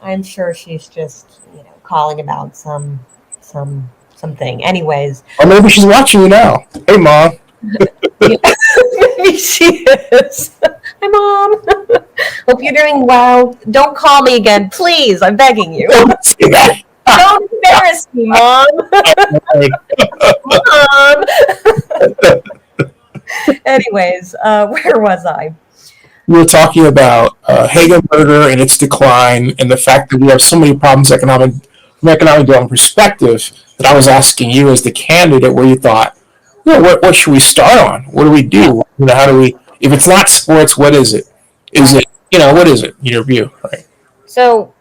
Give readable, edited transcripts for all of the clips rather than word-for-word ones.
I'm sure she's just, calling about something. Anyways, Or maybe she's watching you now. Hey, Mom. maybe she is. Hi, Mom. Hope you're doing well. Don't call me again, please. I'm begging you. Don't say that. Don't embarrass me, Mom. Mom. Anyways, where was I? We were talking about Hegenbeger and its decline, and the fact that we have so many problems from economic development perspective. That I was asking you as the candidate, where you thought, what should we start on? What do we do? How do we? If it's not sports, what is it? Is it what is it in your view? Right. So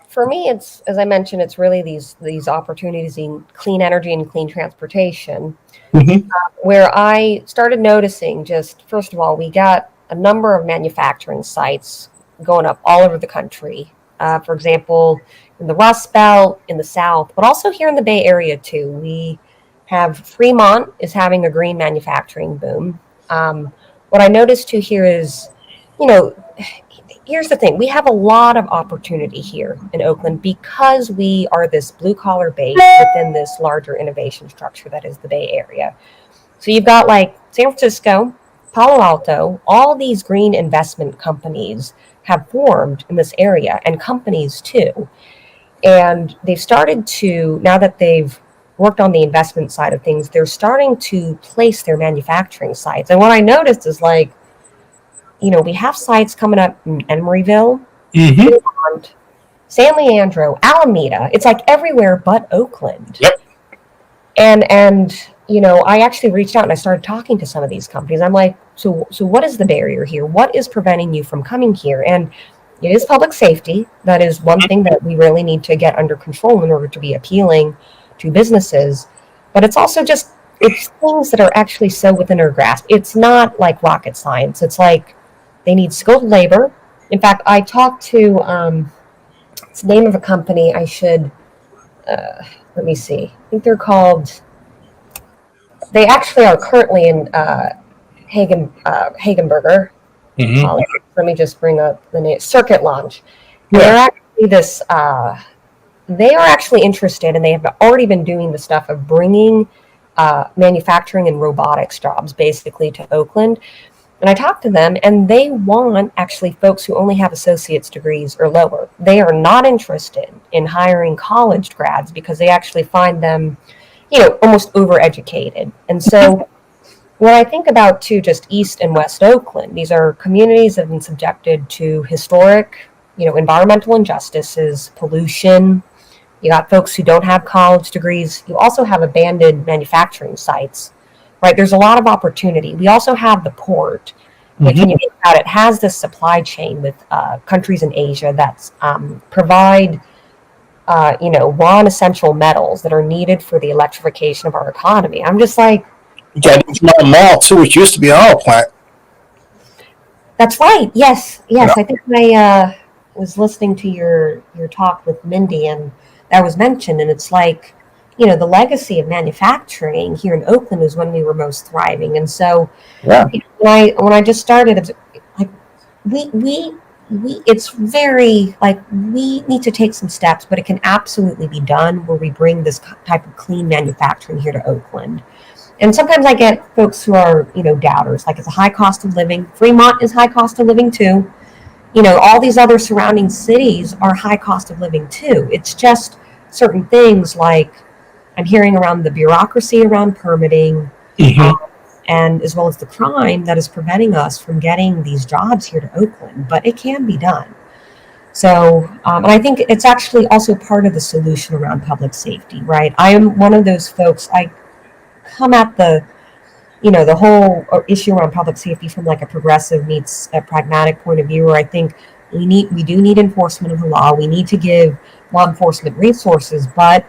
for me, it's, as I mentioned, it's really these opportunities in clean energy and clean transportation, Mm-hmm. where I started noticing, just first of all, we got a number of manufacturing sites going up all over the country. For example, in the Rust Belt, in the South, but also here in the Bay Area too. We have Fremont is having a green manufacturing boom. What I noticed too here is, you know, here's the thing: we have a lot of opportunity here in Oakland because we are this blue collar base within this larger innovation structure that is the Bay Area. So you've got like San Francisco, Palo Alto, all these green investment companies have formed in this area, and companies too. And they've started to, now that they've worked on the investment side of things, they're starting to place their manufacturing sites. And what I noticed is like, we have sites coming up in Emeryville, Mm-hmm. Fremont, San Leandro, Alameda. It's like everywhere but Oakland. Yep. And I actually reached out and I started talking to some of these companies. I'm like, so what is the barrier here? What is preventing you from coming here? And it is public safety. That is one thing that we really need to get under control in order to be appealing to businesses. But it's also just, it's things that are actually so within our grasp. It's not like rocket science. It's like they need skilled labor. In fact, I talked to, it's the name of a company. I should, let me see. I think they're called, they actually are currently in Hegenbeger. Mm-hmm. Let me just bring up the name. Circuit Launch. Yeah. They're actually this. They are actually interested, and they have already been doing the stuff of bringing manufacturing and robotics jobs basically to Oakland. And I talked to them, and they want actually folks who only have associate's degrees or lower. They are not interested in hiring college grads because they actually find them, almost overeducated. And so when I think about too, just East and West Oakland, these are communities that have been subjected to historic, environmental injustices, pollution. You got folks who don't have college degrees. You also have abandoned manufacturing sites, right? There's a lot of opportunity. We also have the port, which when you think about it, has this supply chain with countries in Asia that provide, raw and essential metals that are needed for the electrification of our economy. I'm just like, Yeah, it's not a mall too, which used to be an oil plant. that's right. Yes. Yeah. I think I was listening to your talk with Mindy, and that was mentioned. And it's like, the legacy of manufacturing here in Oakland is when we were most thriving. And so, Yeah. when I just started, it's like we it's very like we need to take some steps, but it can absolutely be done where we bring this type of clean manufacturing here to Oakland. And sometimes I get folks who are, doubters, like it's a high cost of living. Fremont is high cost of living too. All these other surrounding cities are high cost of living too. It's just certain things like I'm hearing around the bureaucracy around permitting, Mm-hmm. and as well as the crime that is preventing us from getting these jobs here to Oakland. But it can be done. So, and I think it's actually also part of the solution around public safety, right? I am one of those folks. I come at the whole issue around public safety from like a progressive meets a pragmatic point of view, where I think we do need enforcement of the law. We need to give law enforcement resources, but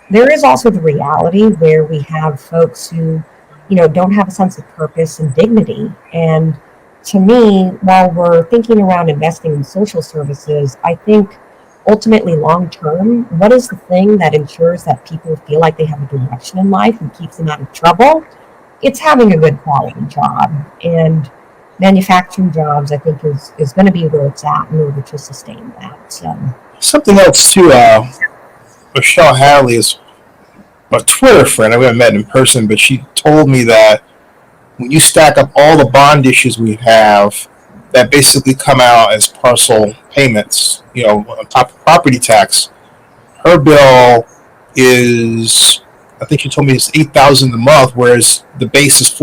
there is also the reality where we have folks who, don't have a sense of purpose and dignity. And to me, while we're thinking around investing in social services, I think ultimately long term, what is the thing that ensures that people feel like they have a direction in life and keeps them out of trouble? It's having a good quality job. And manufacturing jobs, I think, is going to be where it's at in order to sustain that. So Something else too. Michelle Hadley is a Twitter friend. I haven't met in person, but she told me that when you stack up all the bond issues we have that basically come out as parcel payments, on top of property tax, her bill is, I think she told me it's $8,000 a month, whereas the base is